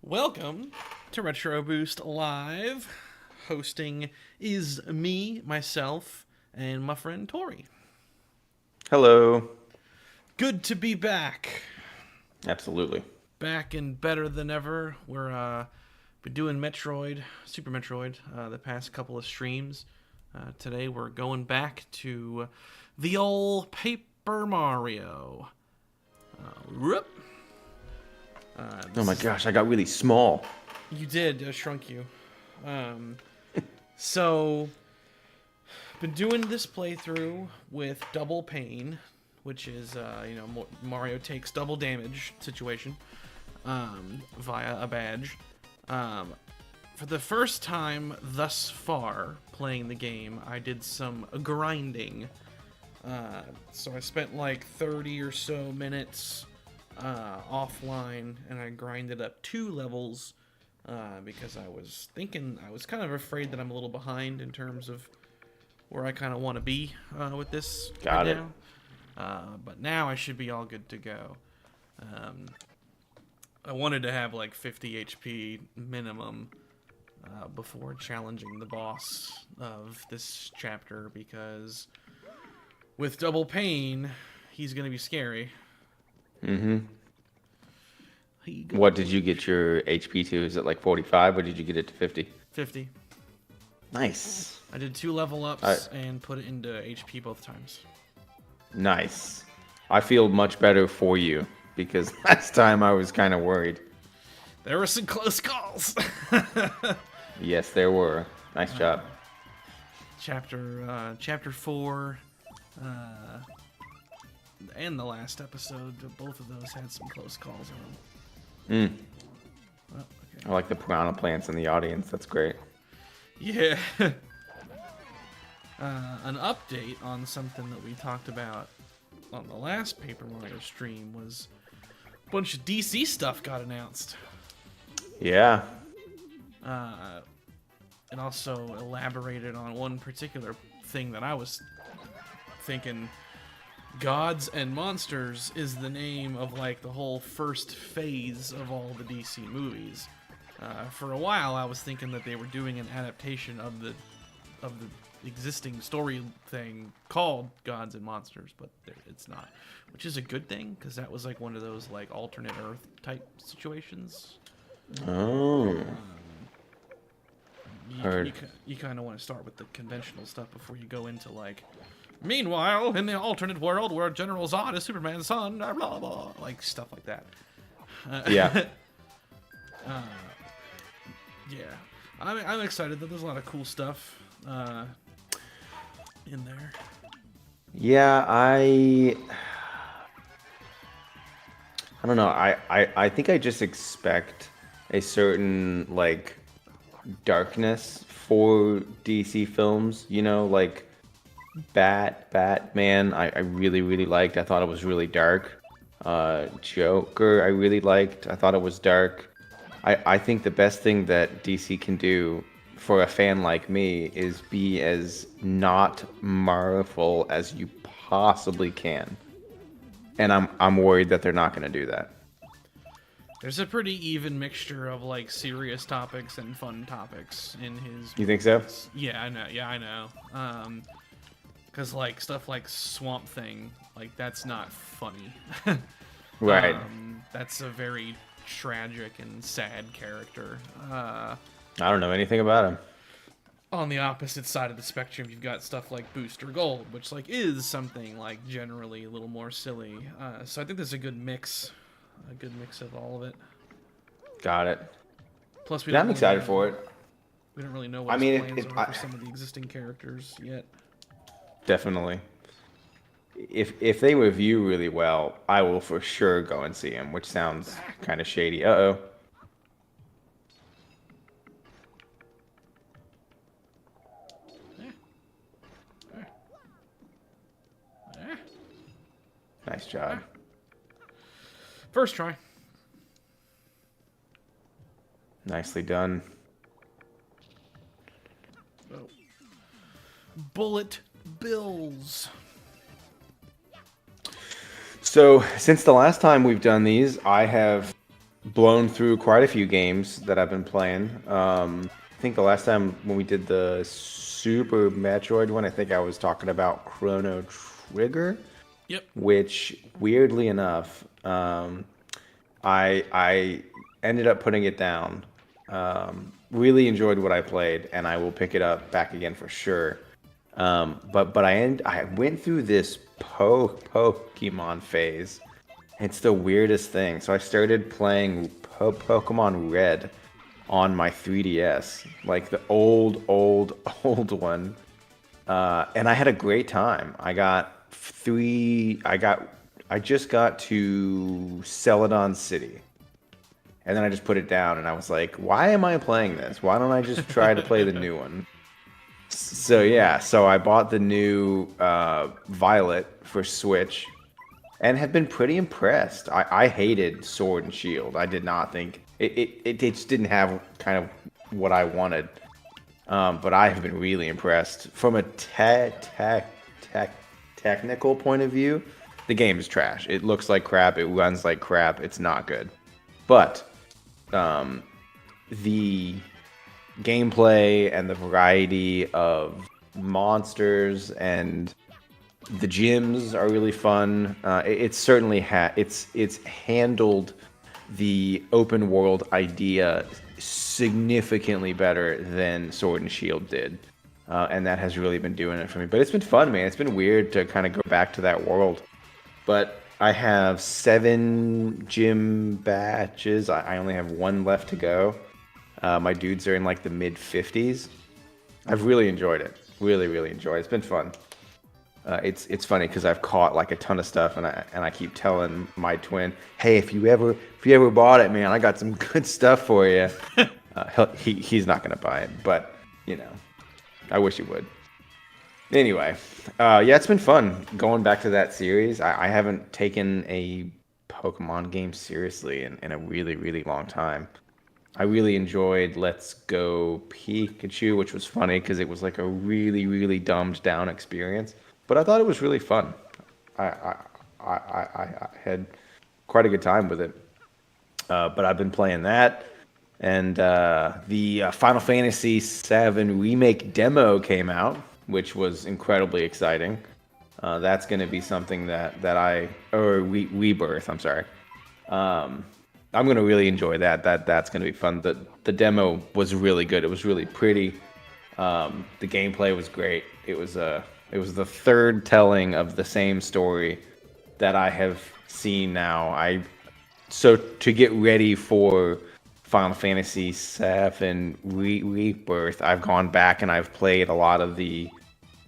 Welcome to Retro Boost Live. Hosting is me, myself, and my friend Tori. Hello. Good to be back. Absolutely. Back and better than ever. We're been doing Metroid, Super Metroid, the past couple of streams. Today we're going back to the old Paper Mario. Whoop. Oh my gosh, I got really small. You did. I shrunk you. So, been doing this playthrough with double pain, which is, Mario takes double damage situation via a badge. For the first time thus far playing the game, I did some grinding. So I spent like 30 or so minutes offline, and I grinded up 2 levels because I was kind of afraid that I'm a little behind in terms of where I kind of want to be with this Got it. now. But now I should be all good to go. I wanted to have like 50 HP minimum before challenging the boss of this chapter, because with double pain, he's going to be scary. Mm-hmm. What did you get your HP to? Is it like 45, or did you get it to 50? 50. Nice. I did 2 level ups and put it into HP both times. Nice. I feel much better for you, because last time I was kind of worried. There were some close calls. Yes, there were. Nice job. Chapter 4, and the last episode, both of those had some close calls on them. Well, okay. I like the piranha plants in the audience. That's great. Yeah. An update on something that we talked about on the last Paper Mario stream was a bunch of DC stuff got announced. Yeah. And also elaborated on one particular thing that I was thinking. Gods and Monsters is the name of like the whole first phase of all the DC movies. For a while, I was thinking that they were doing an adaptation of the existing story thing called Gods and Monsters, but it's not, which is a good thing, because that was like one of those like alternate Earth type situations. Oh. You kind of want to start with the conventional stuff before you go into like, meanwhile, in the alternate world where General Zod is Superman's son, blah blah blah, like stuff like that. Yeah. Yeah, I'm excited that there's a lot of cool stuff in there. Yeah, I don't know. I think I just expect a certain like darkness for DC films, you know, like Batman I really liked. I thought it was really dark. Joker I really liked. I thought it was dark. I think the best thing that DC can do for a fan like me is be as not Marvel as you possibly can. And I'm worried that they're not going to do that. There's a pretty even mixture of like serious topics and fun topics in his. You think so? Yeah, I know. Yeah, I know. Because like stuff like Swamp Thing, like that's not funny. Right. That's a very tragic and sad character. I don't know anything about him. On the opposite side of the spectrum, you've got stuff like Booster Gold, which like is something like generally a little more silly. So I think there's a good mix of all of it. Got it. Plus, I'm excited for it. We don't really know what his plans are for some of the existing characters yet. Definitely. If they review really well, I will for sure go and see him, which sounds kind of shady. Uh-oh. Nice job. First try. Nicely done. Oh. Bullet bills. So, since the last time we've done these, I have blown through quite a few games that I've been playing. I think the last time when we did the Super Metroid one, I think I was talking about Chrono Trigger, Yep. which weirdly enough, I ended up putting it down. Really enjoyed what I played, and I will pick it up back again for sure. But I went through this Pokemon phase. It's the weirdest thing. So I started playing Pokemon Red on my 3DS, like the old one, and I had a great time. I just got to Celadon City, and then I just put it down, and I was like, why am I playing this? Why don't I just try to play the new one? So yeah, so I bought the new Violet for Switch, and have been pretty impressed. I hated Sword and Shield. I did not think it just didn't have kind of what I wanted. But I have been really impressed. From a technical point of view, the game is trash. It looks like crap. It runs like crap. It's not good. But the gameplay and the variety of monsters and the gyms are really fun. It's certainly it's handled the open world idea significantly better than Sword and Shield did, and that has really been doing it for me. But it's been fun, man. It's been weird to kind of go back to that world. But I have 7 gym batches. I only have 1 left to go. My dudes are in like the mid 50s. I've really enjoyed it. Really enjoyed it. It's been fun. It's funny because I've caught like a ton of stuff, and I keep telling my twin, "Hey, if you ever bought it, man, I got some good stuff for you." He's not gonna buy it, but you know, I wish he would. Anyway, yeah, it's been fun going back to that series. I haven't taken a Pokemon game seriously in a really long time. I really enjoyed Let's Go Pikachu, which was funny because it was like a really dumbed down experience. But I thought it was really fun. I had quite a good time with it. But I've been playing that, and the Final Fantasy VII Remake demo came out, which was incredibly exciting. That's going to be something Rebirth. I'm sorry. I'm going to really enjoy that. That's going to be fun. The demo was really good. It was really pretty. The gameplay was great. It was the third telling of the same story that I have seen now. So to get ready for Final Fantasy VII Rebirth, I've gone back and I've played a lot of the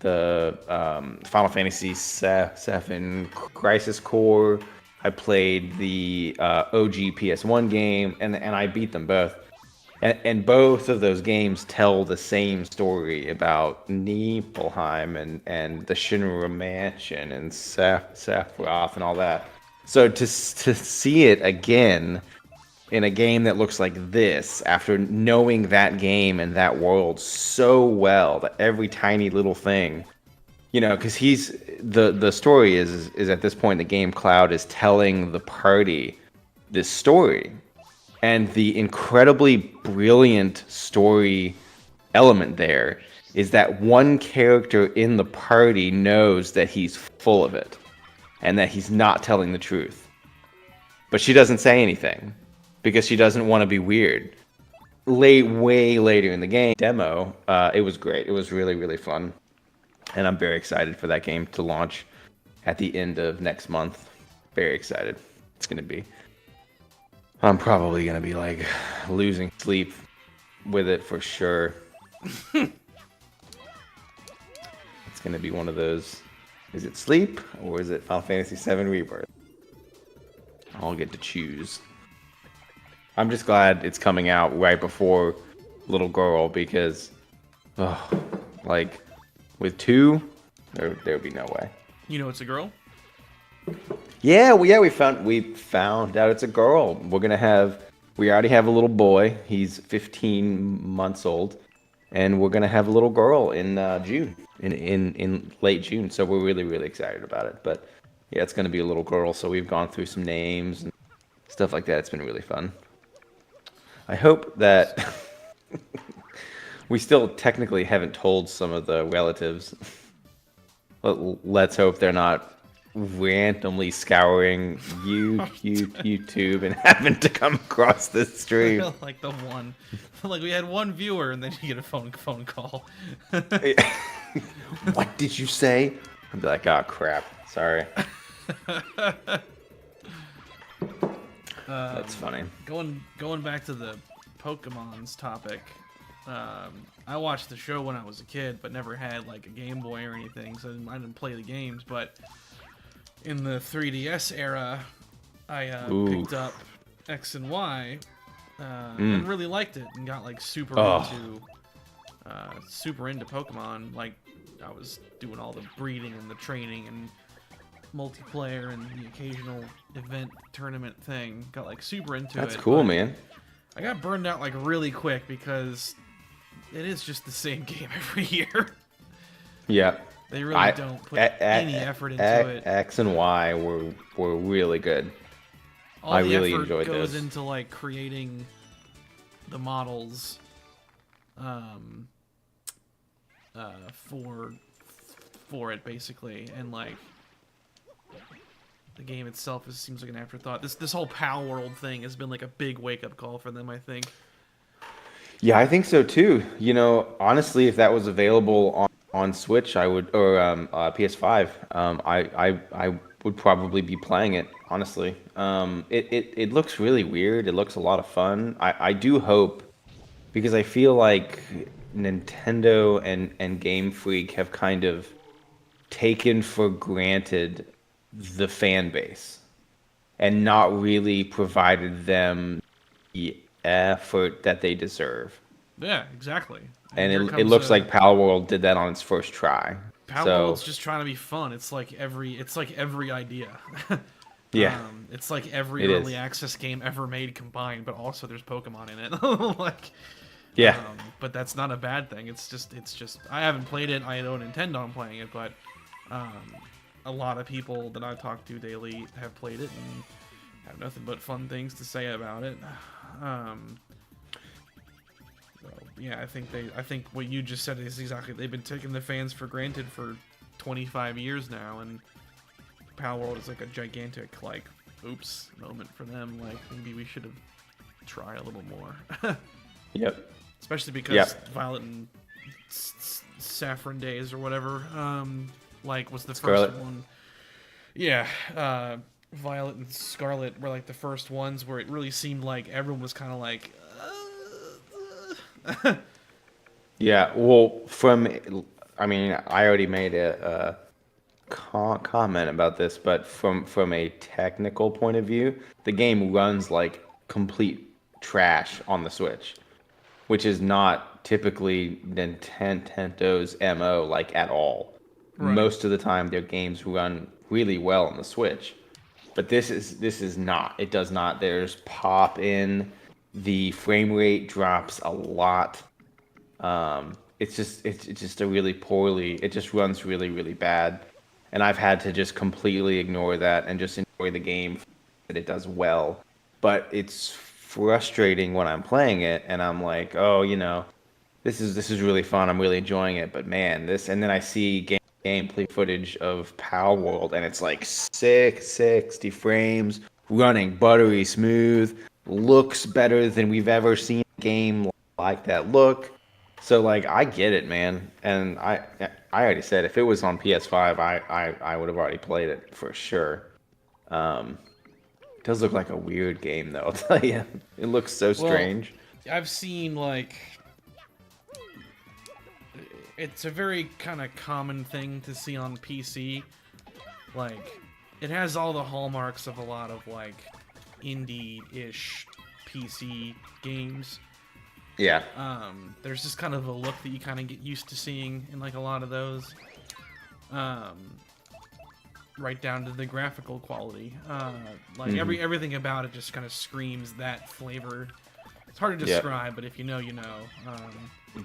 Final Fantasy VII Crisis Core. I played the OG PS1 game, and I beat them both. And both of those games tell the same story about Nibelheim and the Shinra Mansion and Sephiroth and all that. So to see it again in a game that looks like this, after knowing that game and that world so well, that every tiny little thing, you know, because the story is at this point in the game, Cloud is telling the party this story. And the incredibly brilliant story element there is that one character in the party knows that he's full of it and that he's not telling the truth. But she doesn't say anything because she doesn't want to be weird. Way later in the game demo, it was great. It was really fun. And I'm very excited for that game to launch at the end of next month. Very excited. It's going to be... I'm probably going to be like losing sleep with it for sure. It's going to be one of those. Is it sleep or is it Final Fantasy VII Rebirth? I'll get to choose. I'm just glad it's coming out right before Little Girl because, like, with 2, there would be no way. You know it's a girl? Yeah, we found out it's a girl. We already have a little boy. He's 15 months old, and we're gonna have a little girl in June, in late June. So we're really excited about it. But yeah, it's gonna be a little girl. So we've gone through some names and stuff like that. It's been really fun. I hope that we still technically haven't told some of the relatives. Let's hope they're not randomly scouring YouTube and happen to come across this stream. Like the one, like we had one viewer and then you get a phone call. What did you say? I'd be like, oh crap, sorry. That's funny. Going back to the Pokemon's topic. I watched the show when I was a kid, but never had like a Game Boy or anything, so I didn't play the games. But in the 3DS era, I picked up X and Y and really liked it, and got like super into Pokemon. Like I was doing all the breeding and the training and multiplayer and the occasional event tournament thing. Got like super into it. That's cool, man. I got burned out like really quick because it is just the same game every year. Yeah. They really don't put any effort into it. X and Y were really good. I really enjoyed goes this. into like creating the models for it basically, and like the game itself seems like an afterthought. This whole Pal World thing has been like a big wake up call for them, I think. Yeah, I think so too. You know, honestly, if that was available on Switch, I would, or PS5, I would probably be playing it. Honestly, it looks really weird. It looks a lot of fun. I do hope, because I feel like Nintendo and Game Freak have kind of taken for granted the fan base and not really provided them the effort that they deserve. Yeah, exactly. And it looks like Pal World did that on its first try. Pal World's just trying to be fun. It's like every idea. Yeah. It's like every early access game ever made combined, but also there's Pokemon in it. Like, yeah. But that's not a bad thing. It's just I haven't played it. I don't intend on playing it, but a lot of people that I've talked to daily have played it and have nothing but fun things to say about it. So, yeah, I think what you just said is exactly. They've been taking the fans for granted for 25 years now, and Pal World is like a gigantic like oops moment for them. Like maybe we should have tried a little more. Yep. Especially because Violet and Saffron Days or whatever, like was the Scarlet. first one. Yeah, Violet and Scarlet were like the first ones where it really seemed like everyone was kind of like. Yeah. Well, I mean, I already made a comment about this, but from a technical point of view, the game runs like complete trash on the Switch, which is not typically Nintendo's MO, like at all. Right. Most of the time, their games run really well on the Switch, but this is not. It does not. There's pop in. The frame rate drops a lot. It's just a really poorly. It just runs really, really bad, and I've had to just completely ignore that and just enjoy the game that it does well. But it's frustrating when I'm playing it and I'm like, oh, you know, this is really fun. I'm really enjoying it. But man, and then I see gameplay footage of Pal World and it's like 60 frames, running buttery smooth, looks better than we've ever seen a game like that look. So like I get it, man. And I already said if it was on PS5, I would have already played it for sure. It does look like a weird game, though, I'll tell you. It looks so strange. I've seen, like... It's a very kind of common thing to see on PC. Like, it has all the hallmarks of a lot of, like, indie-ish PC games. Yeah. There's just kind of a look that you kind of get used to seeing in, like, a lot of those. Right down to the graphical quality. Like everything about it just kind of screams that flavor. It's hard to describe, but if you know, you know.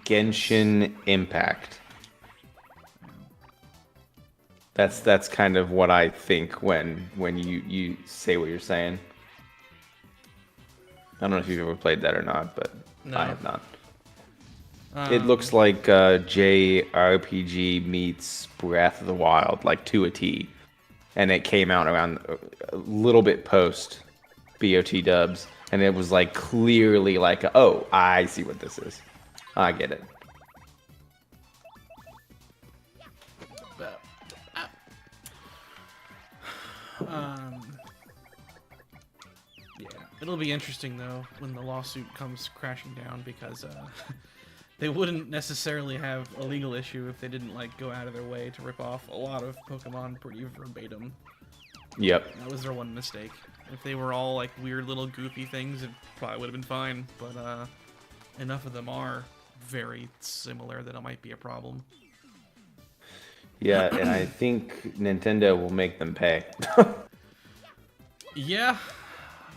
Genshin Impact. That's kind of what I think when you say what you're saying. I don't know if you've ever played that or not, but No. I have not. It looks like JRPG meets Breath of the Wild, like to a T. And it came out around a little bit post BOT dubs. And it was like clearly like, oh, I see what this is. I get it. Yeah, it'll be interesting though when the lawsuit comes crashing down because they wouldn't necessarily have a legal issue if they didn't like go out of their way to rip off a lot of Pokemon pretty verbatim. Yep. That was their one mistake. If they were all like weird little goofy things, it probably would have been fine. But enough of them are very similar that it might be a problem. Yeah, and I think Nintendo will make them pay. Yeah,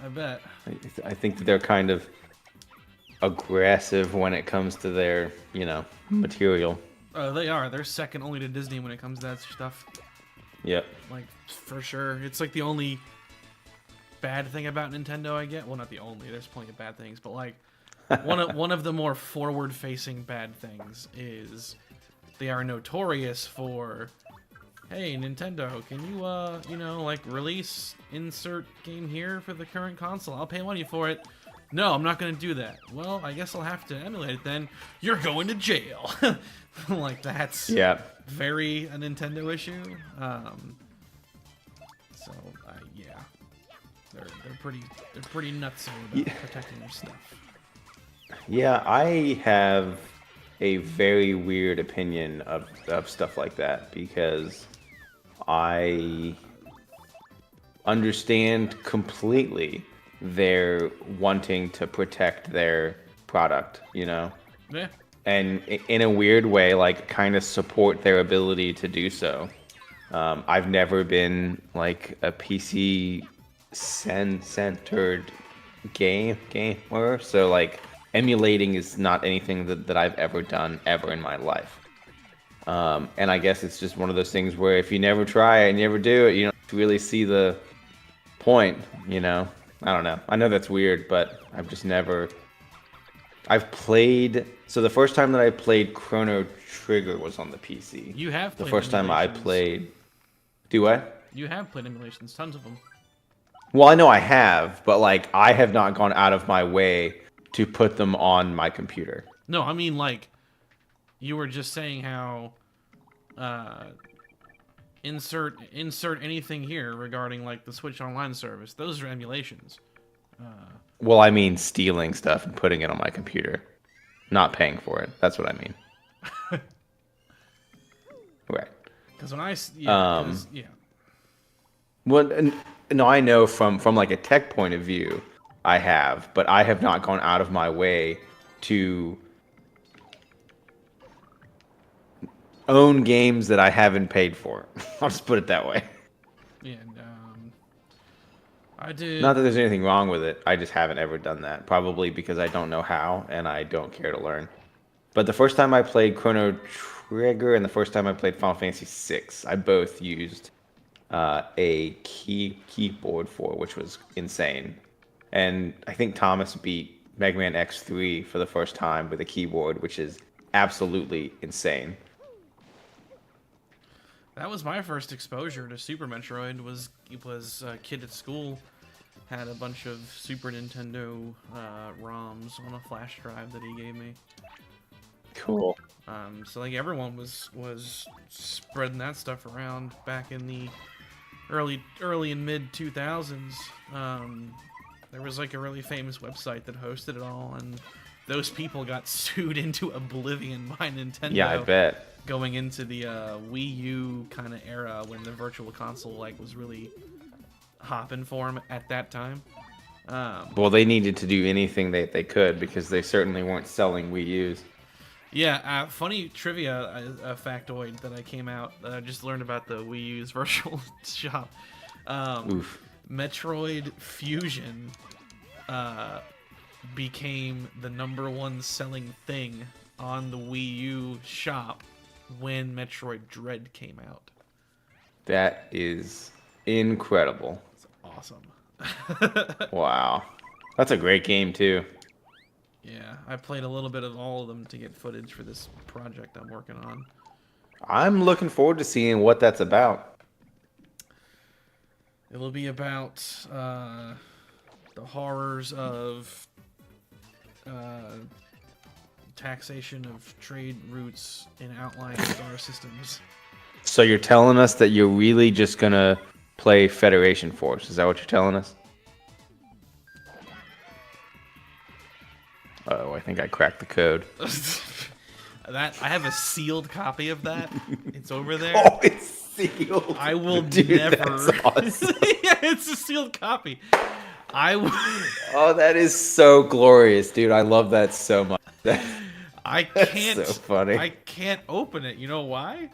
I bet. I think that they're kind of aggressive when it comes to their, material. They are. They're second only to Disney when it comes to that stuff. Yep. Like, for sure. It's like the only bad thing about Nintendo I get. Well, not the only. There's plenty of bad things. But, like, one of the more forward-facing bad things is they are notorious for, hey, Nintendo, can you, release insert game here for the current console? I'll pay money for it. No, I'm not going to do that. Well, I guess I'll have to emulate it then. You're going to jail. Like, that's very a Nintendo issue. Yeah. They're pretty nuts about protecting their stuff. Yeah, I have a very weird opinion of stuff like that because I understand completely their wanting to protect their product, Yeah. and in a weird way, like, kind of support their ability to do so. I've never been like a PC centered gamer, so like emulating is not anything that I've ever done ever in my life. And I guess it's just one of those things where if you never try it and you never do it, you don't really see the point, I don't know. I know that's weird, but I've just never... I've played... So the first time that I played Chrono Trigger was on the PC. You have played the first time I played... Do I? You have played emulations, tons of them. Well, I know I have, but like I have not gone out of my way to put them on my computer. No, I mean, like, you were just saying how insert anything here regarding like the Switch Online service. Those are emulations. Well, I mean stealing stuff and putting it on my computer, not paying for it. That's what I mean. Right. Because when I Well, no, I know from like a tech point of view, I have, but I have not gone out of my way to own games that I haven't paid for. I'll just put it that way. Yeah, I did. Not that there's anything wrong with it. I just haven't ever done that. Probably because I don't know how and I don't care to learn. But the first time I played Chrono Trigger and the first time I played Final Fantasy VI, I both used a keyboard for, which was insane. And I think Thomas beat Mega Man X3 for the first time with a keyboard, which is absolutely insane. That was my first exposure to Super Metroid. Was a kid at school had a bunch of Super Nintendo ROMs on a flash drive that he gave me. Cool. So like everyone was spreading that stuff around back in the early and mid 2000s. There was like a really famous website that hosted it all, and those people got sued into oblivion by Nintendo. Yeah, I bet. Going into the Wii U kind of era when the Virtual Console like was really hopping for them at that time. Well, they needed to do anything they could because they certainly weren't selling Wii U's. Yeah, funny trivia factoid that I came out that I just learned about the Wii U's virtual shop. Oof. Metroid Fusion became the #1 selling thing on the Wii U shop when Metroid Dread came out. That is incredible. It's awesome. Wow. That's a great game too. Yeah, I played a little bit of all of them to get footage for this project I'm working on. I'm looking forward to seeing what that's about. It'll be about the horrors of taxation of trade routes in outlying star systems. So you're telling us that you're really just gonna play Federation Force? Is that what you're telling us? Oh, I think I cracked the code. That I have a sealed copy of that. It's over there. Oh, it's sealed. I will Dude, never. that's awesome. Yeah, it's a sealed copy. Oh, that is so glorious, dude. I love that so much. I can't. That's so funny. I can't open it. You know why?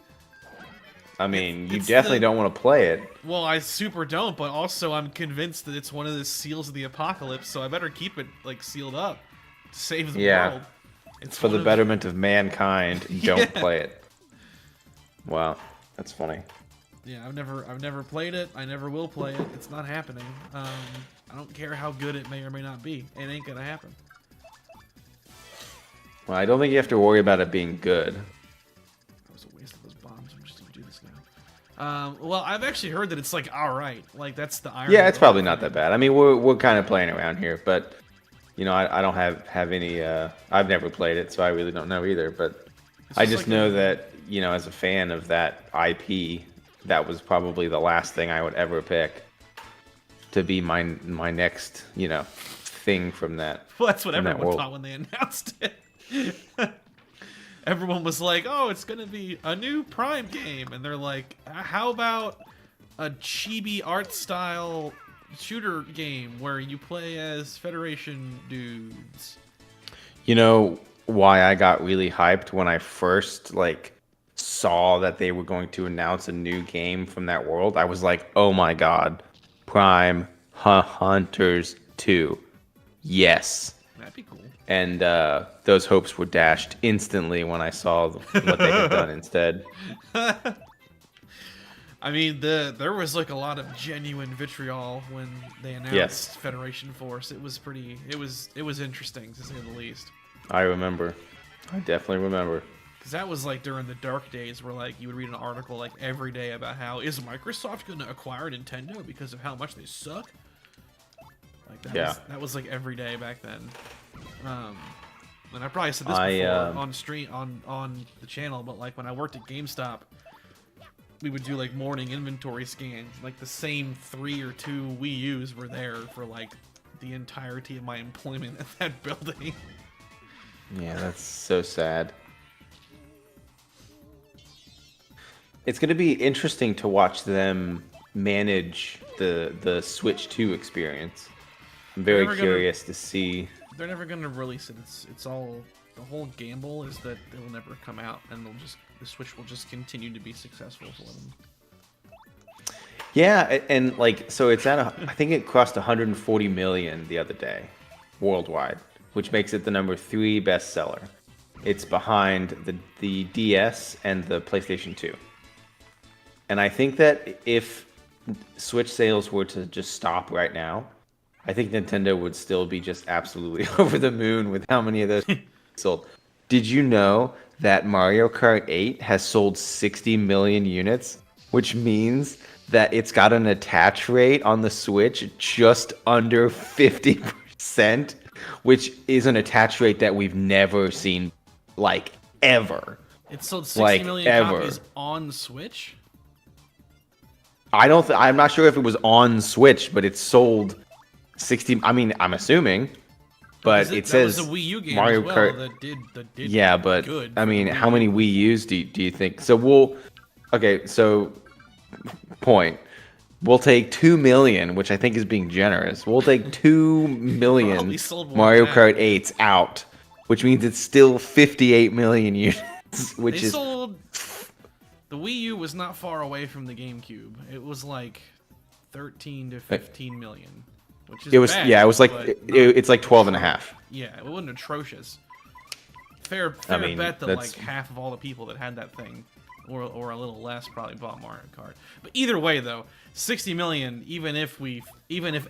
I mean, you it's definitely don't want to play it. Well, I super don't, but also I'm convinced that it's one of the seals of the apocalypse, so I better keep it like sealed up to save the world. It's for the betterment of mankind. Don't play it. Wow, that's funny. Yeah, I've never played it. I never will play it. It's not happening. I don't care how good it may or may not be. It ain't gonna happen. Well, I don't think you have to worry about it being good. That was a waste of those bombs. I'm just gonna do this now. Well, I've actually heard that it's like all right. Like that's the irony. Yeah, it's probably not that bad. I mean, we're kind of playing around here, but you know, I don't have any. I've never played it, so I really don't know either. But I just know that you know, as a fan of that IP, that was probably the last thing I would ever pick to be my next, you know, thing from that. Well, that's what everyone thought when they announced it. Everyone was like, "Oh, it's gonna be a new Prime game," and they're like, "How about a chibi art style shooter game where you play as Federation dudes?" You know why I got really hyped when I first like saw that they were going to announce a new game from that world? I was like, "Oh my god, Prime Hunters 2. Yes." That'd be cool. And those hopes were dashed instantly when I saw what they had done instead. I mean, there was like a lot of genuine vitriol when they announced Federation Force. It was pretty. It was interesting to say the least. I remember. I definitely remember. Because that was like during the dark days where like you would read an article like every day about how is Microsoft going to acquire Nintendo because of how much they suck. Like that was like every day back then. And I probably said this before on stream on the channel, but like when I worked at GameStop, we would do like morning inventory scans. Like the same 3 or 2 Wii U's were there for like the entirety of my employment at that building. Yeah, that's so sad. It's going to be interesting to watch them manage the Switch 2 experience. I'm very curious to see. They're never going to release it. It's all, the whole gamble is that it will never come out, and the Switch will just continue to be successful for them. Yeah, and like so it's at I think it crossed 140 million the other day worldwide, which makes it the number 3 bestseller. It's behind the DS and the PlayStation 2. And I think that if Switch sales were to just stop right now, I think Nintendo would still be just absolutely over the moon with how many of those sold. Did you know that Mario Kart 8 has sold 60 million units, which means that it's got an attach rate on the Switch just under 50%, which is an attach rate that we've never seen, like, ever. It sold 60 million copies on Switch? I'm not sure if it was on Switch, but it sold 60. I mean, I'm assuming, but it says that was a Wii U game Mario as well Kart. that did Yeah, but good. I mean, how many Wii U's do you think? So we'll take 2 million, which I think is being generous. We'll take 2 million Mario Kart 8s out, which means it's still 58 million units, which is sold. The Wii U was not far away from the GameCube. It was like 13 to 15 million, which is bad, it was like it's like 12 and a half. Yeah, it wasn't atrocious. Fair bet that like half of all the people that had that thing or a little less probably bought Mario Kart. But either way, though, 60 million. Even if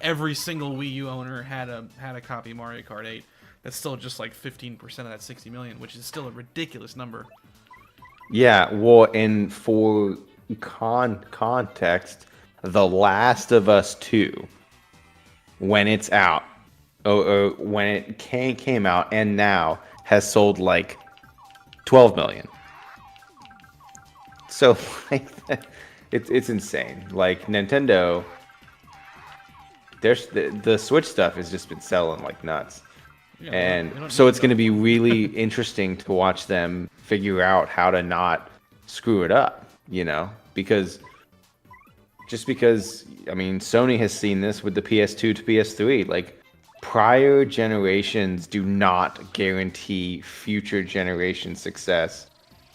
every single Wii U owner had a copy of Mario Kart 8, that's still just like 15% of that 60 million, which is still a ridiculous number. Yeah, well, and for context, The Last of Us 2, when it's out, or when it came out, and now has sold like 12 million. So like, it's insane. Like Nintendo, there's the Switch stuff has just been selling like nuts. Yeah, And so it's going to be really interesting to watch them figure out how to not screw it up, you know, because I mean, Sony has seen this with the PS2 to PS3. Like, prior generations do not guarantee future generation success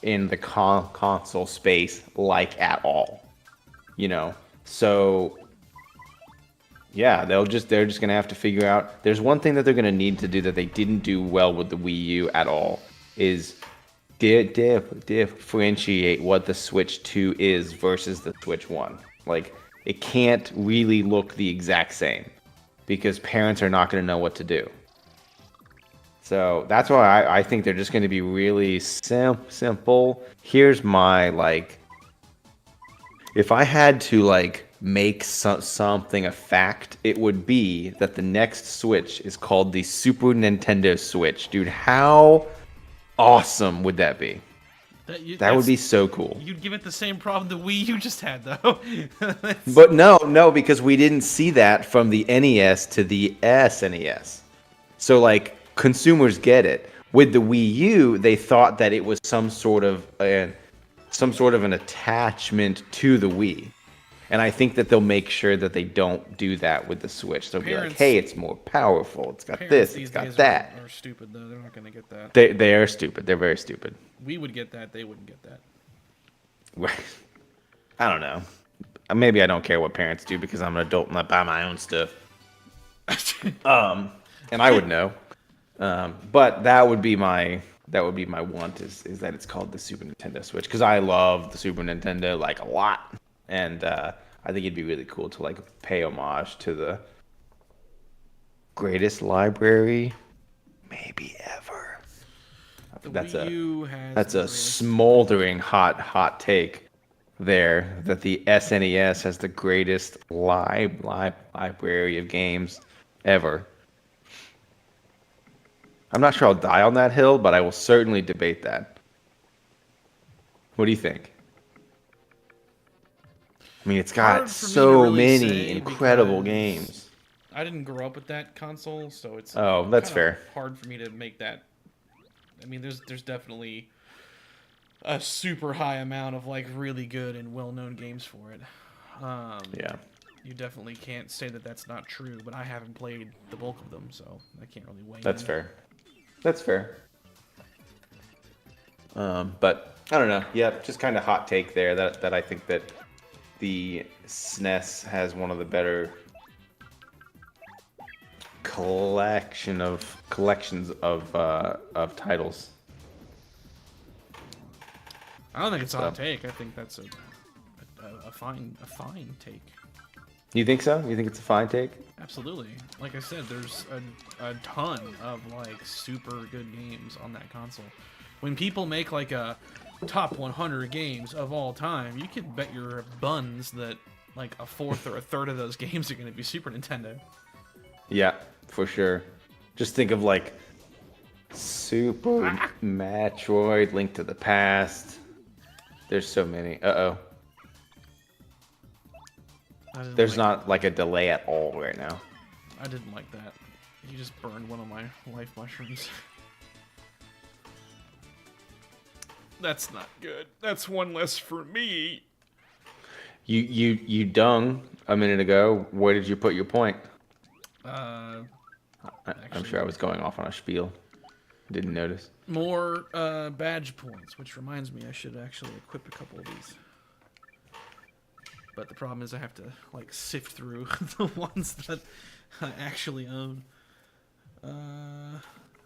in the console space, like, at all, you know. So yeah, they're just gonna have to figure out. There's one thing that they're gonna need to do that they didn't do well with the Wii U at all, is differentiate what the Switch 2 is versus the Switch 1. Like, it can't really look the exact same because parents are not gonna know what to do. So that's why I think they're just gonna be really simple. Here's my, like, if I had to, like, make something a fact, it would be that the next Switch is called the Super Nintendo Switch. Dude, how awesome would that be? That would be so cool. You'd give it the same problem the Wii U just had, though. But no, because we didn't see that from the NES to the SNES. So, like, consumers get it. With the Wii U, they thought that it was some sort of an attachment to the Wii. And I think that they'll make sure that they don't do that with the Switch. They'll be like, hey, it's more powerful. It's got this, it's got that. Are stupid, though. They're not going to get that. They are stupid. They're very stupid. We would get that. They wouldn't get that. I don't know. Maybe I don't care what parents do because I'm an adult and I buy my own stuff. And I would know. But that would be my want is that it's called the Super Nintendo Switch, because I love the Super Nintendo, like, a lot. And I think it'd be really cool to, like, pay homage to the greatest library maybe ever. That's a smoldering hot take there, that the SNES has the greatest library of games ever. I'm not sure I'll die on that hill, but I will certainly debate that. What do you think? I mean, it's got so many incredible games. I didn't grow up with that console, so it's that's fair. Hard for me to make that. I mean, there's definitely a super high amount of, like, really good and well-known games for it. Yeah. You definitely can't say that that's not true, but I haven't played the bulk of them, so I can't really weigh in. That's fair. That's fair. But I don't know. Yeah, just kind of hot take there that I think that the SNES has one of the better collections of titles. I don't think it's a hot take. I think that's a fine take. You think so? You think it's a fine take? Absolutely. Like I said, there's a ton of, like, super good games on that console. When people make, like, a top 100 games of all time, you can bet your buns that, like, a fourth or a third of those games are going to be Super Nintendo. Yeah, for sure. Just think of, like, Super Metroid, Link to the Past. There's so many. Uh-oh. There's not, like, a delay at all right now. I didn't like that. You just burned one of my life mushrooms. That's not good. That's one less for me. You dung a minute ago. Where did you put your point? Actually, I'm sure I was going off on a spiel. Didn't notice. More badge points, which reminds me I should actually equip a couple of these. But the problem is I have to, like, sift through the ones that I actually own.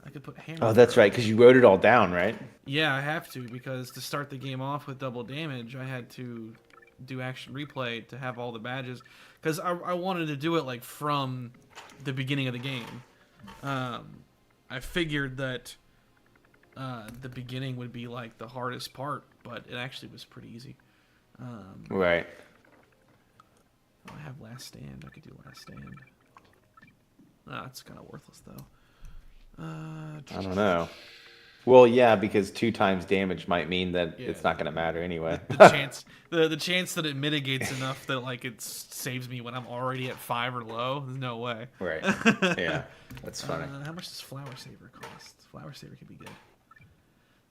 I could put hammer. Oh, that's throw. right, because you wrote it all down, right? Yeah, I have to, because to start the game off with double damage, I had to do action replay to have all the badges, because I wanted to do it like from the beginning of the game. I figured that the beginning would be like the hardest part, but it actually was pretty easy. Right. Oh, I have last stand. I could do last stand. Ah, it's kind of worthless though. I don't know. Well, yeah, because 2 times damage might mean that Yeah. it's not going to matter anyway. The chance that it mitigates enough that like it saves me when I'm already at 5 or low. There's no way. Right. Yeah, that's funny. How much does Flower Saver cost? Flower Saver could be good.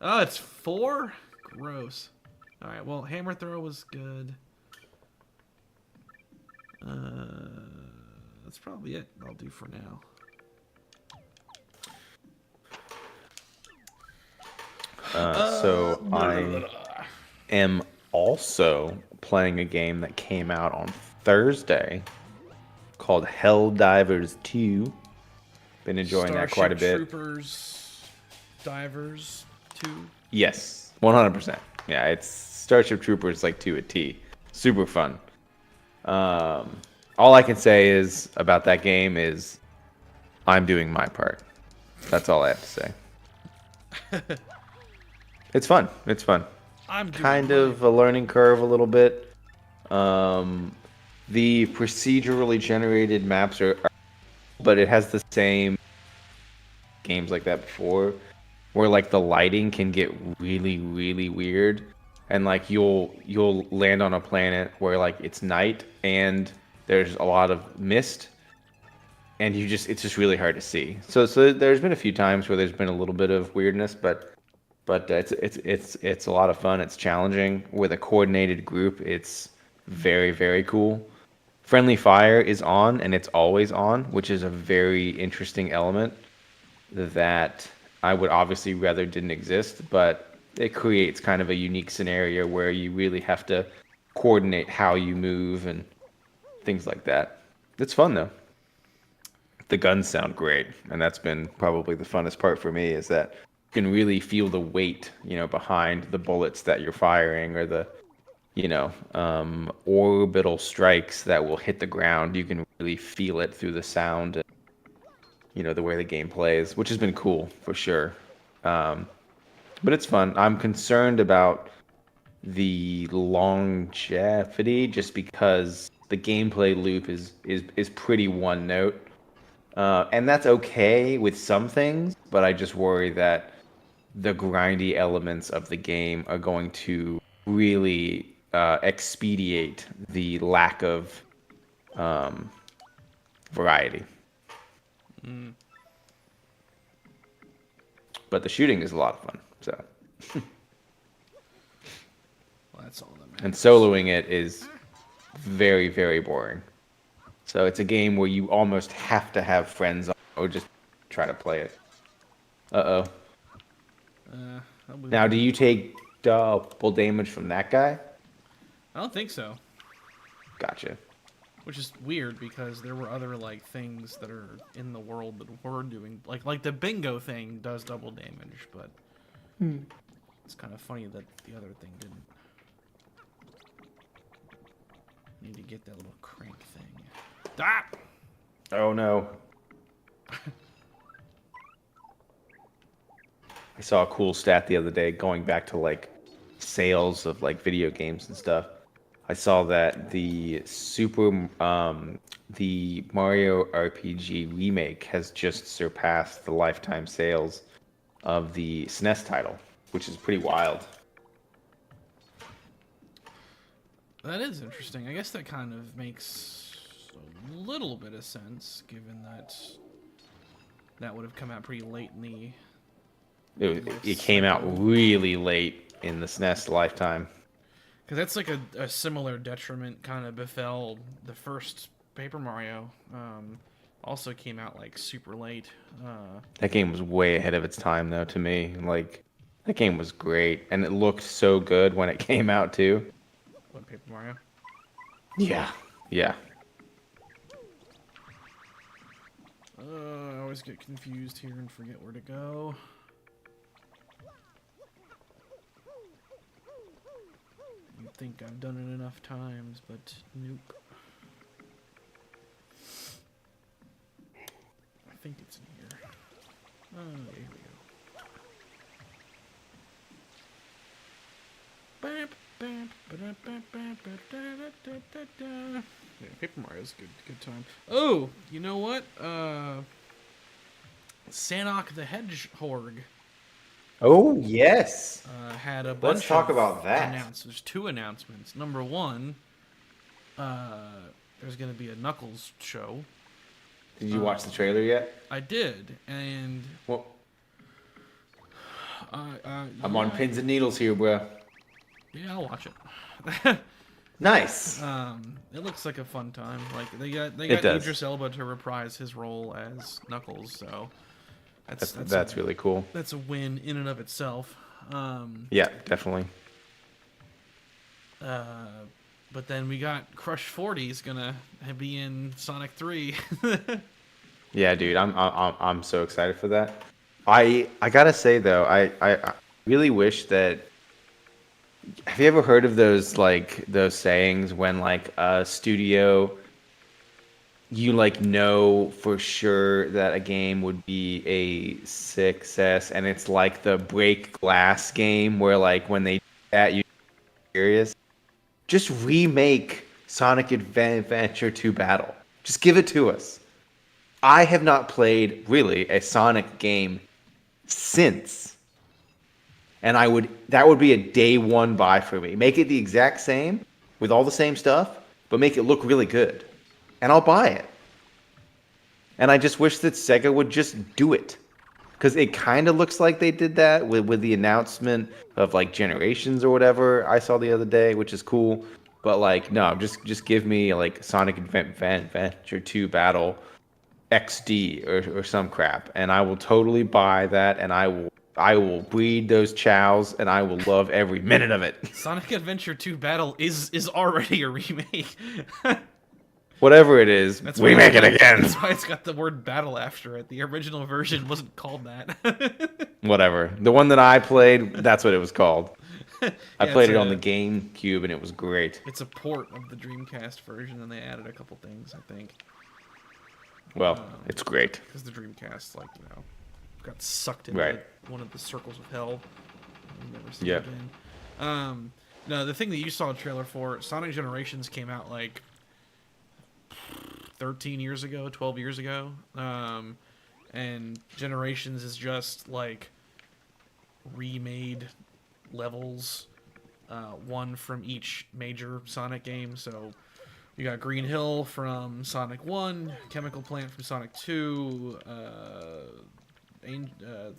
Oh, it's 4? Gross. All right. Well, hammer throw was good. That's probably it. I'll do for now. So I am also playing a game that came out on Thursday called Helldivers 2. Been enjoying that quite a bit. Troopers, Divers 2. Yes, 100%. Yeah, it's Starship Troopers like to a T. Super fun. All I can say is about that game is I'm doing my part. That's all I have to say. It's fun. It's fun. I'm doing Kind mine. of a learning curve a little bit. The procedurally generated maps are, but it has the same games like that before, where like the lighting can get really, really weird, and like you'll land on a planet where like it's night and there's a lot of mist, and it's just really hard to see. So there's been a few times where there's been a little bit of weirdness, but it's a lot of fun. It's challenging with a coordinated group. It's very, very cool. Friendly fire is on, and it's always on, which is a very interesting element that I would obviously rather didn't exist, but it creates kind of a unique scenario where you really have to coordinate how you move and things like that. It's fun though. The guns sound great, and that's been probably the funnest part for me, is that you can really feel the weight, behind the bullets that you're firing, or the, orbital strikes that will hit the ground. You can really feel it through the sound and, the way the game plays, which has been cool for sure. But it's fun. I'm concerned about the longevity, just because the gameplay loop is pretty one note. And that's okay with some things, but I just worry that the grindy elements of the game are going to really expedite the lack of variety. But the shooting is a lot of fun. So, Well, that's all that matters. and soloing it is very, very boring. So it's a game where you almost have to have friends on, or just try to play it. Uh-oh. Now, do you take double damage from that guy? I don't think so. Gotcha. Which is weird, because there were other like things that are in the world that were doing like the bingo thing does double damage, but it's kind of funny that the other thing didn't. Need to get that little crank thing. Ah! Oh no. I saw a cool stat the other day going back to like sales of like video games and stuff. I saw that the Mario RPG remake has just surpassed the lifetime sales of the SNES title, which is pretty wild. That is interesting. I guess that kind of makes a little bit of sense, given that that would have come out pretty late in the. It came out really late in the SNES lifetime. Because that's like a similar detriment kind of befell the first Paper Mario. Also came out like super late. That game was way ahead of its time, though, to me. Like, that game was great, and it looked so good when it came out, too. What, Paper Mario? Yeah. Yeah. I always get confused here and forget where to go. You'd think I've done it enough times, but nope. I think it's in here. Oh, here we go. Yeah, Paper Mario's a good time. Oh, you know what? Sanok the Hedgehog Oh, yes. had a bunch Let's talk of about that. There's 2 announcements. Number 1, there's going to be a Knuckles show. Did you watch the trailer yet? I did, and Well, I'm yeah, on pins and needles here, bro. Yeah, I'll watch it. Nice. It looks like a fun time. Like they got does. Idris Elba to reprise his role as Knuckles, so That's really cool. that's a win in and of itself. Yeah, definitely. But then we got Crush 40's gonna be in Sonic 3. Yeah, dude, I'm so excited for that. I gotta say though, I really wish that. Have you ever heard of those sayings when like a studio, you like know for sure that a game would be a success, and it's like the break glass game where like when they do that you serious. Just remake Sonic Adventure 2 Battle. Just give it to us. I have not played really a Sonic game since. And that would be a day one buy for me. Make it the exact same with all the same stuff, but make it look really good. And I'll buy it. And I just wish that Sega would just do it. Because it kind of looks like they did that with the announcement of like Generations or whatever I saw the other day, which is cool. But like, no, just give me like Sonic Adventure 2 Battle XD or some crap. And I will totally buy that, and I will breed those chows, and I will love every minute of it. Sonic Adventure 2 Battle is already a remake. Whatever it is, we make it again. That's why it's got the word battle after it. The original version wasn't called that. Whatever. The one that I played, that's what it was called. I Yeah, played it on the GameCube, and it was great. It's a port of the Dreamcast version, and they added a couple things, I think. Well, it's great. Because the Dreamcast, like, got sucked into one of the circles of hell. We'll never see it again. No, the thing that you saw a trailer for, Sonic Generations came out like 13 years ago, 12 years ago. And Generations is just like remade levels, one from each major Sonic game. So you got Green Hill from Sonic 1, Chemical Plant from Sonic 2,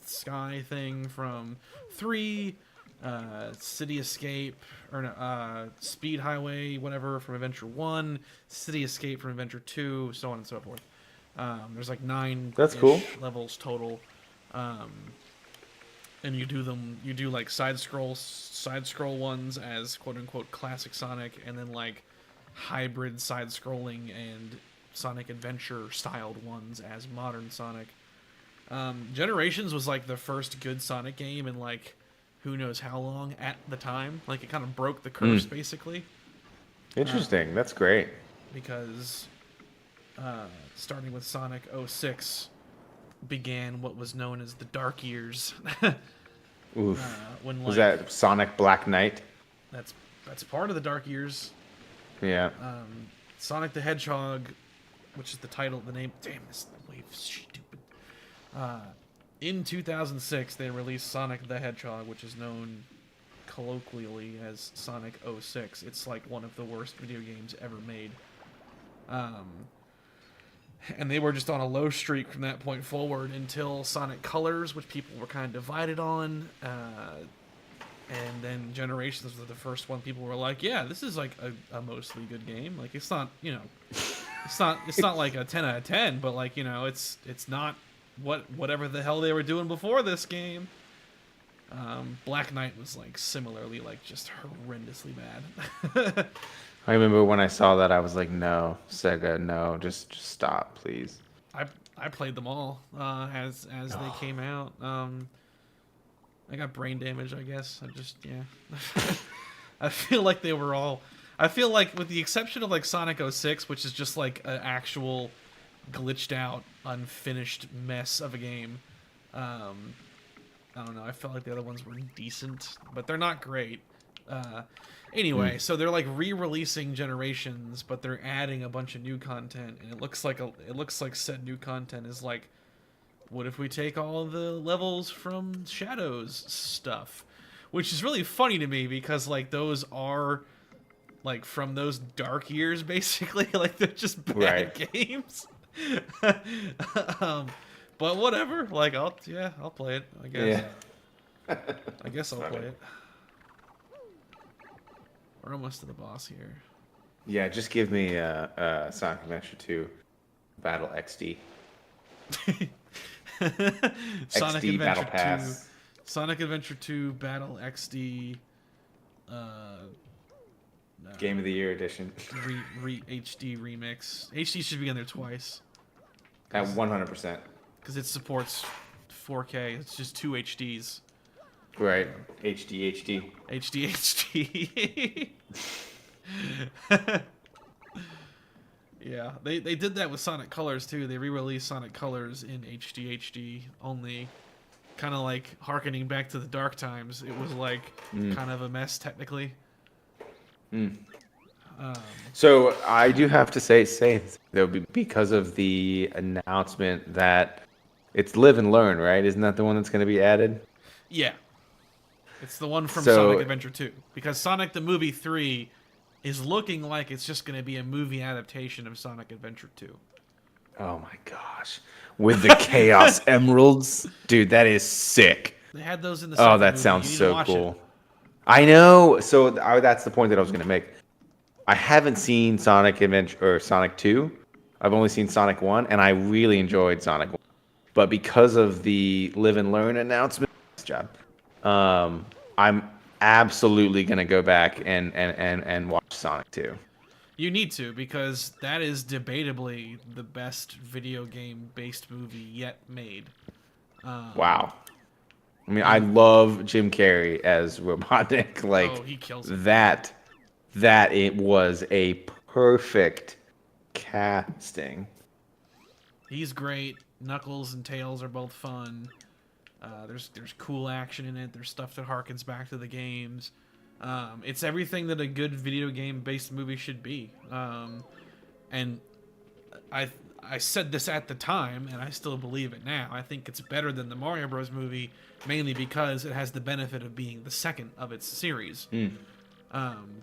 Sky Thing from 3, City Escape, or no, Speed Highway, whatever, from Adventure 1, City Escape from Adventure 2, so on and so forth. There's like 9 That's cool. levels total. And you do like side scroll ones as quote unquote classic Sonic, and then like hybrid side scrolling and Sonic Adventure styled ones as modern Sonic. Generations was like the first good Sonic game in like who knows how long at the time. Like it kind of broke the curse basically. Interesting. That's great. Because starting with Sonic 06 began what was known as the Dark Years. Oof. When, like, was that Sonic Black Knight? That's part of the Dark Years. Yeah. Sonic the Hedgehog, which is the title, the name. Damn, this wave's stupid. In 2006, they released Sonic the Hedgehog, which is known colloquially as Sonic 06. It's like one of the worst video games ever made. And they were just on a low streak from that point forward until Sonic Colors, which people were kind of divided on. And then Generations was the first one people were like, yeah, this is like a mostly good game. Like it's not, it's not like a 10 out of 10, but like, it's not whatever the hell they were doing before this game. Black Knight was like similarly like just horrendously bad. I remember when I saw that, I was like, no, Sega, no, just stop, please. I I played them all as they came out. I got brain damage, I guess. I feel like they were all. I feel like, with the exception of like Sonic 06, which is just like an actual glitched out, unfinished mess of a game. I don't know. I felt like the other ones were decent, but they're not great. Anyway, so they're like re-releasing Generations, but they're adding a bunch of new content, and it looks like said new content is like, what if we take all the levels from Shadows stuff, which is really funny to me because like those are like from those dark years basically, like they're just bad games. But whatever, like I'll play it, I guess. Yeah. I guess I'll play it. We're almost to the boss here. Yeah, just give me Sonic Adventure 2 Battle XD. Sonic XD Adventure Battle 2, Pass. Sonic Adventure 2 Battle XD. Game of the Year edition. HD remix. HD should be on there twice. At 100%. Because it supports 4K. It's just 2 HDs. Right. HD. HD. Yeah, they did that with Sonic Colors too. They re-released Sonic Colors in HD only, kind of like harkening back to the dark times. It was like kind of a mess technically. So I do have to say though, because of the announcement that it's Live and Learn, right? Isn't that the one that's going to be added? Yeah. It's the one from Sonic Adventure 2. Because Sonic the Movie 3 is looking like it's just going to be a movie adaptation of Sonic Adventure 2. Oh my gosh. With the Chaos Emeralds? Dude, that is sick. They had those in the Oh, that movie. sounds so cool. I know. So that's the point that I was going to make. I haven't seen Sonic Adventure or Sonic 2. I've only seen Sonic 1, and I really enjoyed Sonic 1. But because of the Live and Learn announcement, nice job. I'm absolutely gonna go back and watch Sonic 2. You need to, because that is debatably the best video game based movie yet made. Wow. I mean, I love Jim Carrey as Robotnik. Like, he kills it. That it was a perfect casting. He's great. Knuckles and Tails are both fun. There's cool action in it. There's stuff that harkens back to the games. It's everything that a good video game based movie should be. And I said this at the time, and I still believe it now. I think it's better than the Mario Bros. Movie, mainly because it has the benefit of being the second of its series.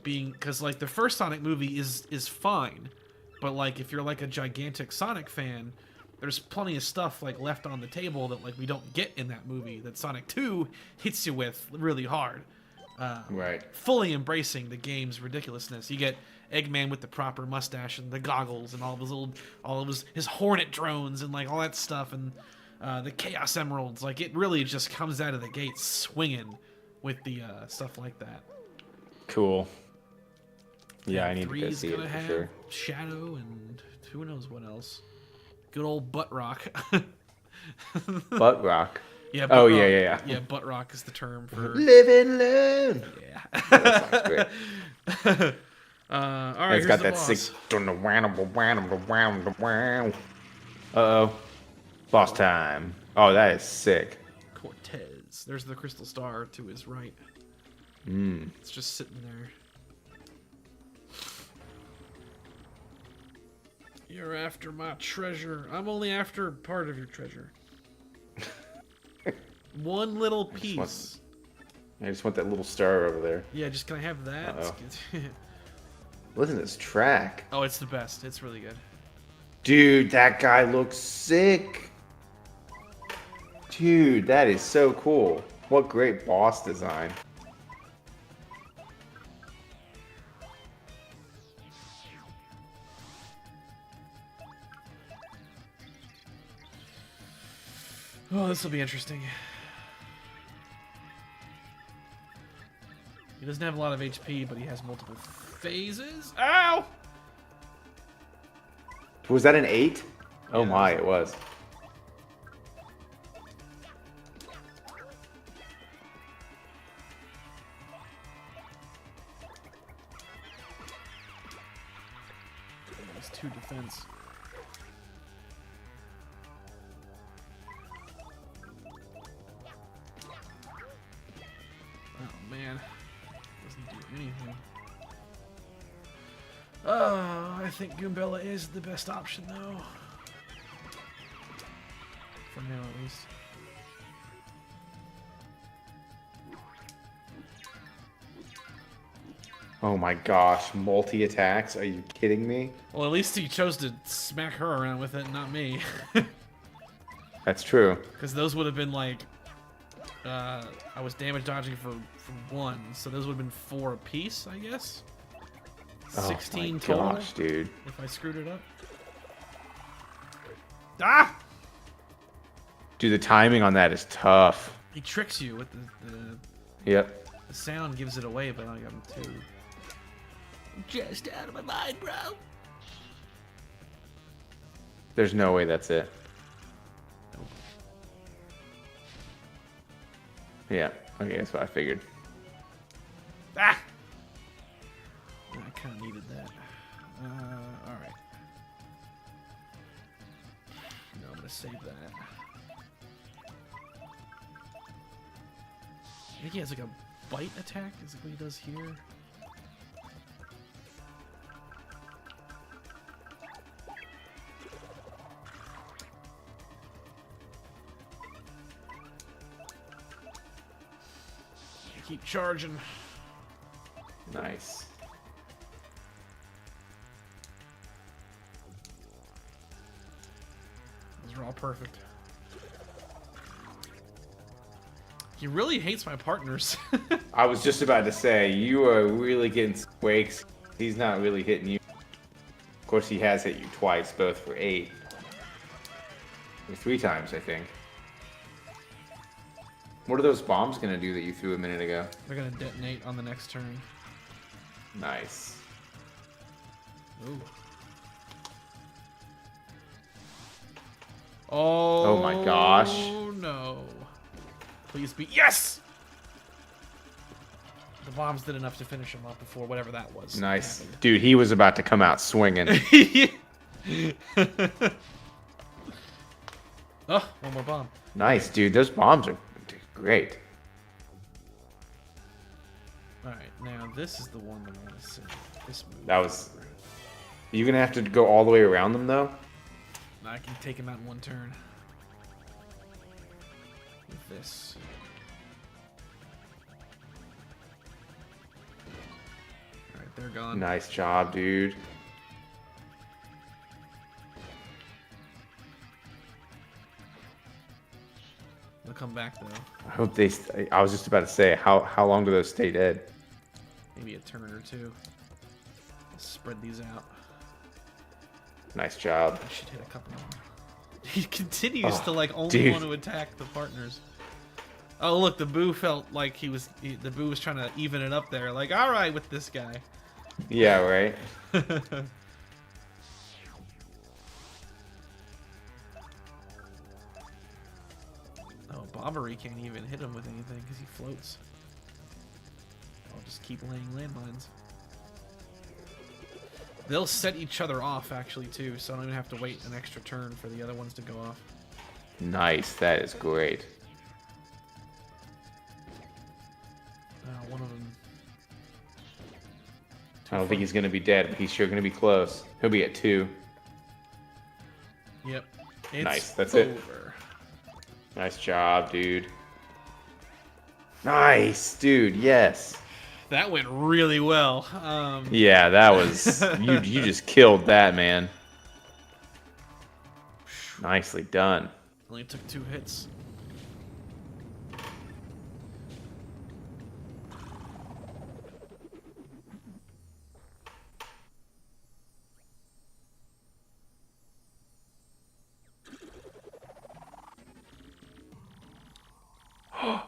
Because like the first Sonic movie is fine, but like if you're like a gigantic Sonic fan, there's plenty of stuff like left on the table that like we don't get in that movie that Sonic 2 hits you with really hard. Right. Fully embracing the game's ridiculousness. You get Eggman with the proper mustache and the goggles and all of his Hornet drones and like all that stuff, and the Chaos Emeralds. Like it really just comes out of the gate swinging with the stuff like that. Cool. Yeah, I need to go 3's see it gonna for have sure. Shadow and who knows what else. Good old Butt Rock. Butt Rock. Yeah. Oh, yeah. Yeah, Butt Rock is the term for. Live and learn. Yeah. That sounds great. All right. It's got that boss. sick. Uh-oh. Boss time. Oh, that is sick. Cortez. There's the crystal star to his right. It's just sitting there. You're after my treasure. I'm only after part of your treasure. One little piece. I just want that little star over there. Yeah, just can I have that? Listen to this track. Oh, it's the best. It's really good. Dude, that guy looks sick. Dude, that is so cool. What great boss design. Oh, this will be interesting. He doesn't have a lot of HP, but he has multiple phases. Ow! Was that an 8? Oh Yeah, my, it was. It's 2 defense. Oh man, doesn't do anything. I think Goombella is the best option though. For now at least. Oh my gosh, multi-attacks? Are you kidding me? Well, at least he chose to smack her around with it, not me. That's true. Because those would have been like, I was damage dodging for 1, so those would have been 4 apiece, I guess. 16 oh my total. Gosh, dude. If I screwed it up. Ah! Dude, the timing on that is tough. He tricks you with Yep. the sound gives it away, but I got him too. I'm just out of my mind, bro. There's no way that's it. Nope. Yeah. Okay, that's what I figured. Ah! I kind of needed that. Alright. No, I'm going to save that. I think he has like a bite attack, is what he does here. Keep charging. Nice. These are all perfect. He really hates my partners. I was just about to say, you are really getting wakes. He's not really hitting you. Of course, he has hit you twice, both for 8. Or 3 times, I think. What are those bombs going to do that you threw a minute ago? They're going to detonate on the next turn. Nice. Ooh. Oh my gosh. Oh no. Please be. Yes! The bombs did enough to finish him up before whatever that was. Nice. Dude, he was about to come out swinging. Oh, one more bomb. Nice, dude. Those bombs are great. Alright, now this is the one that I want to see. This move. That was... You're going to have to go all the way around them, though? I can take him out in 1 turn. With this. Alright, they're gone. Nice job, dude. They'll come back, though. I hope they... I was just about to say, how long do those stay dead? Maybe a turn or 2. I'll spread these out. Nice job. I should hit a couple more. He continues to like only want to attack the partners. Oh look, the boo felt like the boo was trying to even it up there. Like, all right with this guy. Yeah, right. Oh, Bobbery can't even hit him with anything because he floats. I'll just keep laying landmines. They'll set each other off, actually, too, so I don't even have to wait an extra turn for the other ones to go off. Nice, that is great. One of them... I don't think he's going to be dead, but he's sure going to be close. He'll be at 2. Yep. It's nice, that's over. it. Nice job, dude. Nice, dude, yes. That went really well. Yeah, that was... you just killed that, man. Nicely done. Only took 2 hits.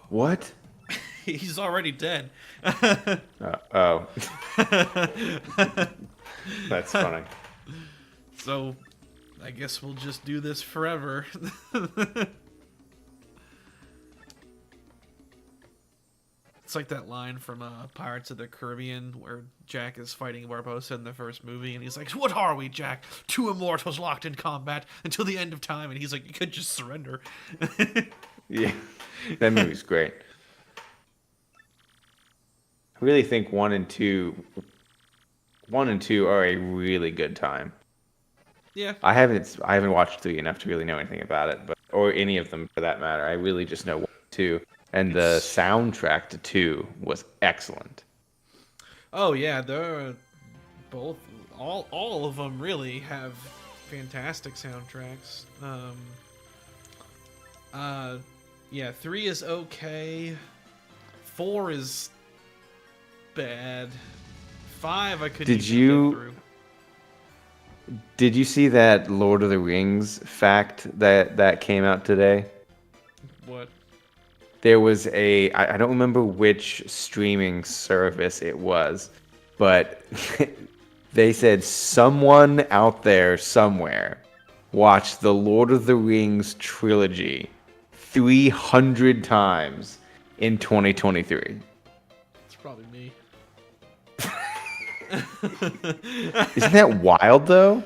What? He's already dead. Oh. That's funny. So, I guess we'll just do this forever. It's like that line from Pirates of the Caribbean where Jack is fighting Barbossa in the first movie, and he's like, "What are we, Jack? Two immortals locked in combat until the end of time." And he's like, "You could just surrender." Yeah, that movie's great. I really think one and two are a really good time. Yeah. I haven't watched 3 enough to really know anything about it, but or any of them for that matter. I really just know 1 and 2, and the soundtrack to 2 was excellent. Oh yeah, they're both all of them really have fantastic soundtracks. Yeah, 3 is okay. 4 is bad. 5 I couldn't Did even you- get through. Did you see that Lord of the Rings fact that came out today? What? There was I don't remember which streaming service it was, but they said someone out there somewhere watched the Lord of the Rings trilogy 300 times in 2023. It's probably me. Isn't that wild though?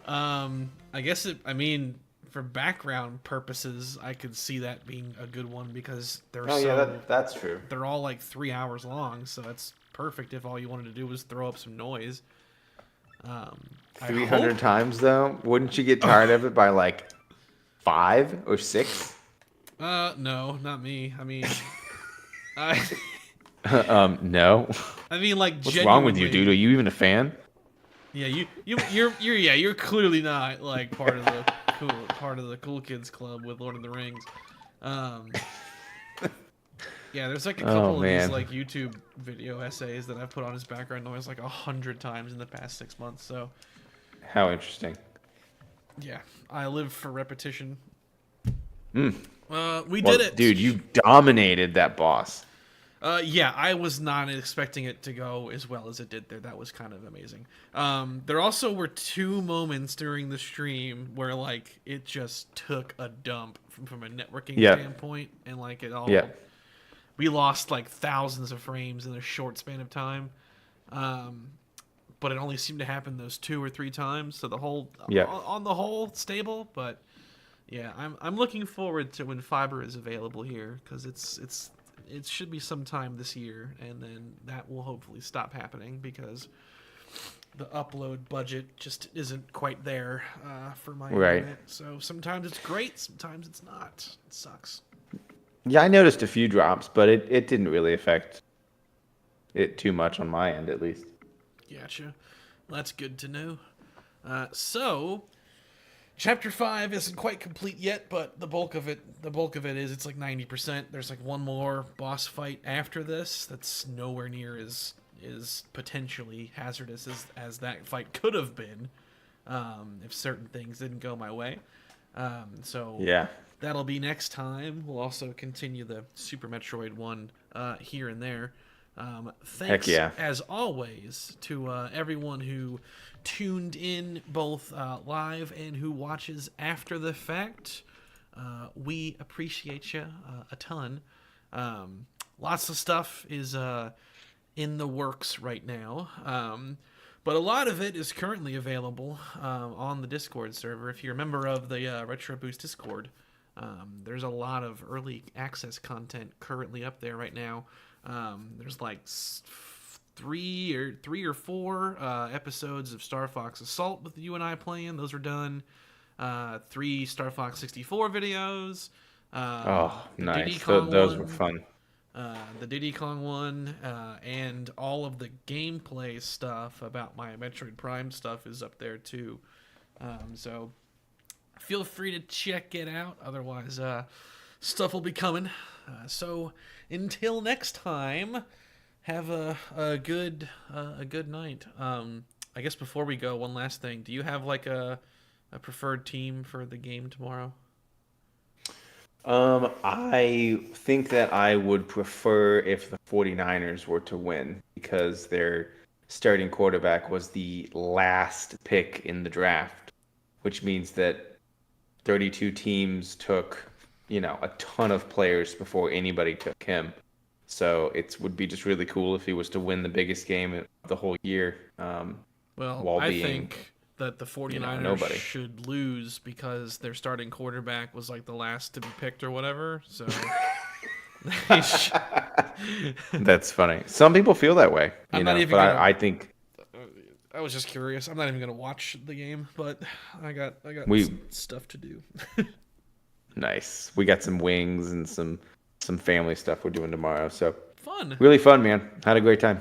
I guess I mean, for background purposes, I could see that being a good one because that's true. they're all like 3 hours long, so it's perfect if all you wanted to do was throw up some noise. 300 times though? Wouldn't you get tired of it by like 5 or 6? No, not me. I mean, No. I mean, like, What's wrong with you, dude? Are you even a fan? Yeah, you're clearly not like part of the cool kids club with Lord of the Rings. Yeah, there's like a couple of these like YouTube video essays that I've put on as background noise like 100 times in the past 6 months. So, How interesting. yeah, I live for repetition. Hmm. We did it, dude. You dominated that boss. Yeah, I was not expecting it to go as well as it did there. That was kind of amazing. There also were 2 moments during the stream where like it just took a dump from a networking standpoint, and like it all. Yeah. We lost like thousands of frames in a short span of time. But it only seemed to happen those 2 or 3 times, so the whole on the whole stable. But yeah, I'm looking forward to when fiber is available here because it should be sometime this year, and then that will hopefully stop happening because the upload budget just isn't quite there for my internet. So sometimes it's great, sometimes it's not. It sucks. Yeah, I noticed a few drops, but it didn't really affect it too much on my end, at least. Gotcha. Well, that's good to know. So, Chapter 5 isn't quite complete yet, but the bulk of it is it's like 90%. There's like one more boss fight after this that's nowhere near as potentially hazardous as that fight could have been if certain things didn't go my way. So yeah, that'll be next time. We'll also continue the Super Metroid one here and there. Thanks, as always, to everyone who tuned in both live and who watches after the fact. We appreciate you a ton. Lots of stuff is in the works right now, but a lot of it is currently available on the Discord server. If you're a member of the Retro Boost Discord, there's a lot of early access content currently up there right now. There's like 3 or 4 episodes of Star Fox Assault with you and I playing. Those are done. 3 Star Fox 64 videos. Nice. Those were fun. The Diddy Kong one, and all of the gameplay stuff about my Metroid Prime stuff is up there too. So feel free to check it out. Otherwise, stuff will be coming. So until next time, have a good night. I guess before we go, one last thing. Do you have like a preferred team for the game tomorrow? I think that I would prefer if the 49ers were to win because their starting quarterback was the last pick in the draft, which means that 32 teams took, a ton of players before anybody took him. So it would be just really cool if he was to win the biggest game of the whole year. Well, While I being, think that the 49ers nobody. should lose because their starting quarterback was like the last to be picked or whatever. So they That's funny. Some people feel that way, I'm not even but gonna. I think I was just curious. I'm not even gonna watch the game, but I got stuff to do. nice. We got some wings and some family stuff we're doing tomorrow. So Fun. really fun, man. Had a great time.